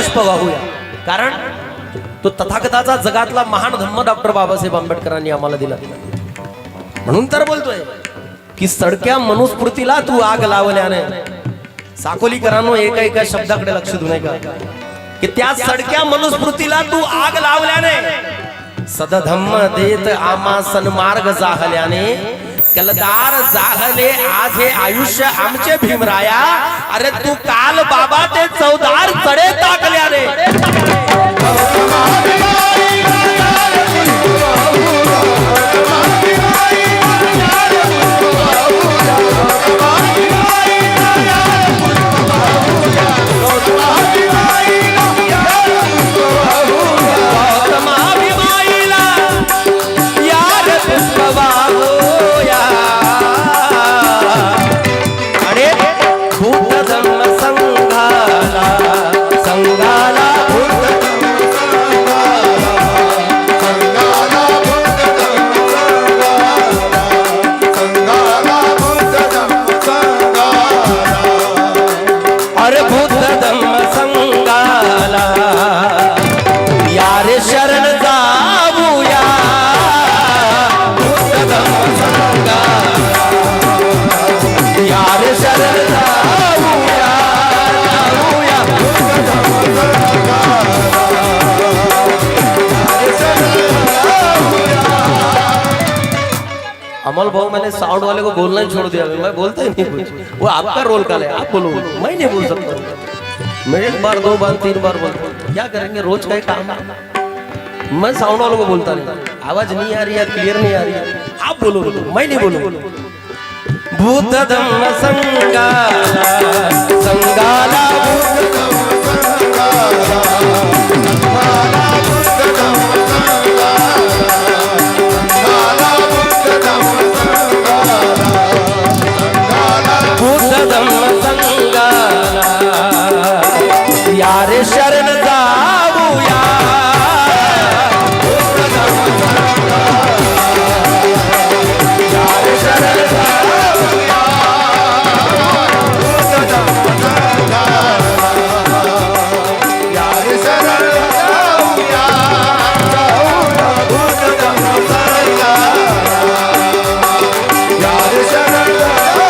पुष्प वाहूया, कारण तो तथागताचा जगातला महान धम्म डॉक्टर बाबासाहेब आंबेडकरांनी आम्हाला दिला. म्हणून तर बोलतोय की सडक्या मनुस्मृतीला तू आग लावल्याने, साकोलीकरांनो एका एका शब्दाकडे लक्ष देऊ नये का, की त्या सडक्या मनुस्मृतीला तू आग लावल्याने, सदधम्म देत आमा सन्मार्ग जाहल्याने, कलदार जाहले आज हे आयुष्य आमचे भीमराया, अरे तू काल बाबा ते चौदार चढे टाकल्याने. अमल भाऊ, मैंने साउंड वाले को बोलना ही छोड़ दिया, मैं बोलता ही नहीं कुछ, वो आपका रोल का है, आप बोलो, मैं नहीं बोल सकता. मैं एक बार 2 बार 3 बार बोलता, क्या करेंगे, रोज का ही काम है. मैं साउंड वालों को बोलता नहीं, आवाज नहीं आ रही है, क्लियर नहीं आ रही है, आप बोलो, मैं नहीं बोलूं. भूत धम्म संगाला संगाला यारे शरण जाऊया, यारे शरण जाऊया, यारे शरण जाऊया, यारे शरण जाऊया.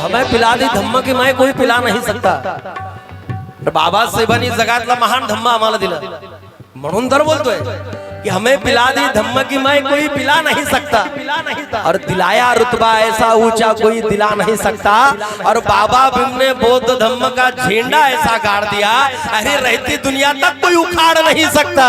हमें पिला दी धम्म की माय कोई पिला नहीं सकता. बाबासाहेबांनी जगातला महान धम्म आम्हाला दिला, म्हणून तर बोलतोय कि हमें पिला दी धम्म की माय कोई पिला नहीं सकता, और दिलाया रुतबा ऐसा ऊंचा कोई दिला नहीं सकता. और बाबा भीम ने बौद्ध धम्म का झंडा ऐसा गाड़ दिया, अरे रहती दुनिया तक कोई उखाड़ नहीं सकता.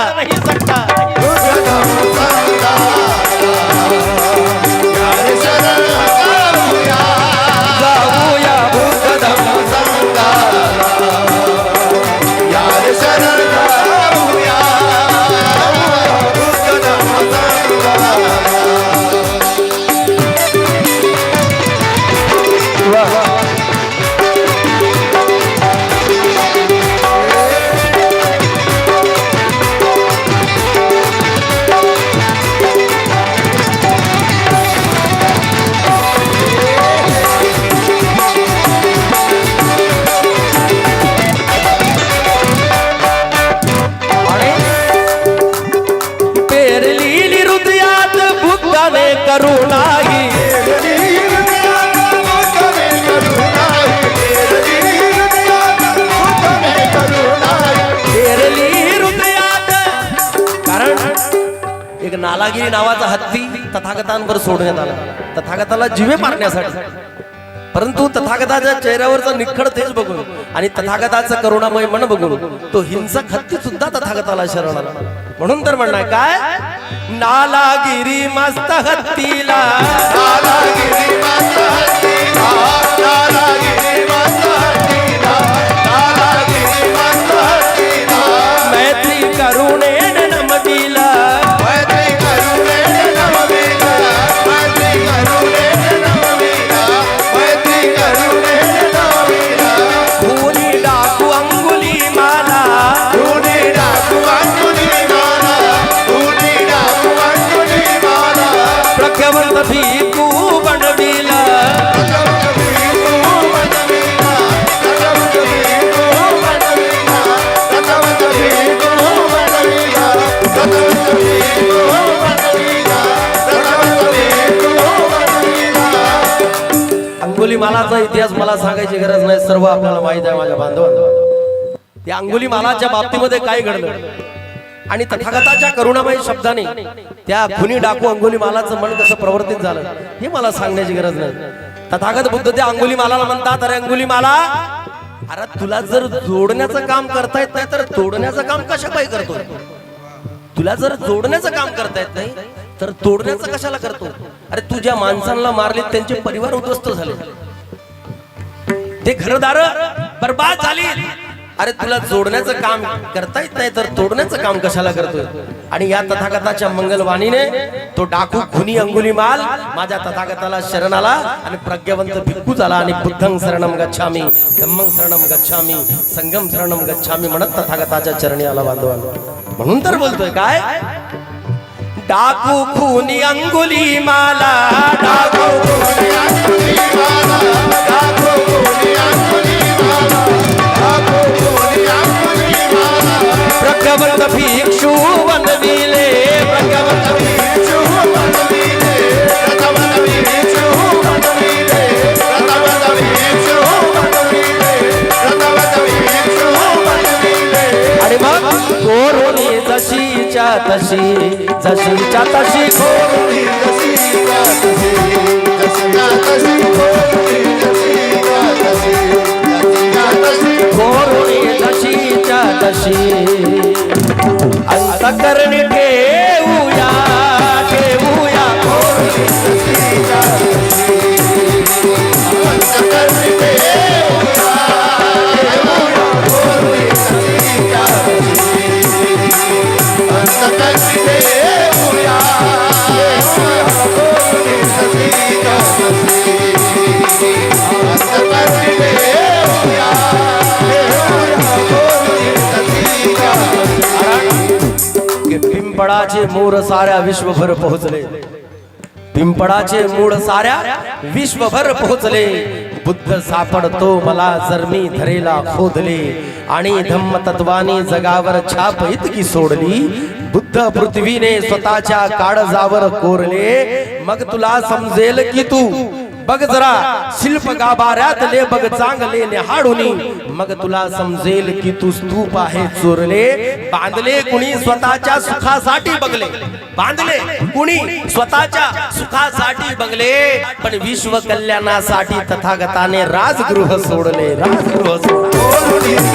करुणाई कारण एक नालागिरी नावाचा हत्ती तथागतांवर सोडण्यात आला, तथागताला जीवे मारण्यासाठी. परंतु तथागताच्या चेहऱ्यावरचा निखळ तेज बघून आणि तथागताचं करुणामय मन बघून तो हिंसक हत्ती सुद्धा तथागताला शरण आला. म्हणून तर म्हणणार काय, नालागिरी मस्त हत्तीला, नालागिरी मस्त हत्तीला, नालागिरी मस्त हत्तीला, नालागिरी मस्त हत्तीला, मैत्री करुणेने नम दिला, मैत्री करुणेने नम दिला, मैत्री करुणेने नम दिला, मैत्री करुणेने नम दिला. खूनी डाकू अंगुली माला, खूनी डाकू अंगुलीमालाचा इतिहास मला सांगायची गरज नाही, सर्व आपल्याला माहित आहे माझ्या बांधवांना. त्या अंगुलीमालाच्या बाबतीमध्ये काय घडलं आणि तथागताच्या करुणामय शब्दाने त्या खुनी डाकू अंगुलीमालाचं मन कसं प्रवर्तित झालं हे मला सांगण्याची गरज नाही. तथागत बुद्ध त्या अंगुलीमालाला म्हणतात, अरे अंगुलीमाला, अरे तुला जर जोडण्याचं काम करता येत नाही तर तोडण्याचं काम कशा पायी करतोय? तुला जर जोडण्याचं काम करता येत नाही तर तोडण्याचं कशाला करतो? अरे तू ज्या माणसांना मारले त्यांचे परिवार उद्ध्वस्त झाले, ते घरदार बर्बाद झाली. अरे तुला जोडण्याचं काम करता येत नाही तर तोडण्याचं काम कशाला करतोय? आणि या तथागताच्या मंगलवाणीने तो डाकू खुनी अंगुलीमाल माझ्या तथागताला शरण आला आणि प्रज्ञावंत भिक्खू झाला आणि बुद्धं शरणम गच्छामी, धम्मं शरणम गच्छामी, संघं शरणम गच्छामी म्हणत तथागताच्या चरणी आला बांधवांनो. म्हणून तर बोलतोय काय, डाकू खुनी अंगुलीमाला, डाकू खुनी अंगुलीमाला, डाकू खुनी अंगुलीमाला, डाकू खुनी अंगुलीमाला. प्रज्ञावंत भिक्षू बनविले, प्रज्ञावंत भिक्षू बनविले, प्रज्ञावंत भिक्षू बनविले, प्रज्ञावंत भिक्षू बनविले, प्रज्ञावंत भिक्षू बनविले. आणि मग कोरोनी जशीच्या तशी, जशीच्या तशी कोरोनी जशीच्या तशी, जशीच्या तशी कोरोनी जशीच्या तशी, जशीच्या तशी कोरोनी जशीच्या तशी. अंतःकरणी ठेवूया, ठेवूया कोरोनी जशीच्या तशी, अंतःकरणी ठेवूया, ठेवूया कोरोनी जशीच्या तशी, अंतःकरणी ठेवूया, कोरोनी जशीच्या तशी, अंतःकरणी ठेवूया, कोरोनी जशीच्या तशी. पिंपळाचे मूळ साऱ्या विश्वभर पोहोचले, पिंपळाचे मूळ साऱ्या विश्वभर पोहोचले. बुद्ध सापडतो मला जर मी धरेला खोदले, आणि धम्म तत्वाने जगावर छाप इतकी सोडली. बुद्ध पृथ्वीने स्वतःच्या काळजावर कोरले, मग तुला समजेल की तू बघ जरा शिल्प गाभाऱ्यातले बघ चांगले निहाडूनी, मग तुला समजेल की तू स्तूप आहे चोरले. बांधले कुणी स्वतःच्या सुखासाठी बंगले, बांधले कुणी स्वतःच्या सुखासाठी बंगले, पण विश्व कल्याणासाठी तथागताने राजगृह सोडले, राजगृह सोडले.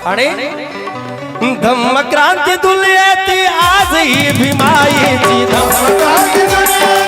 आणि धम्म क्रांती दुनियेती आज ही भीमाईची, धम्म क्रांती दुनियेती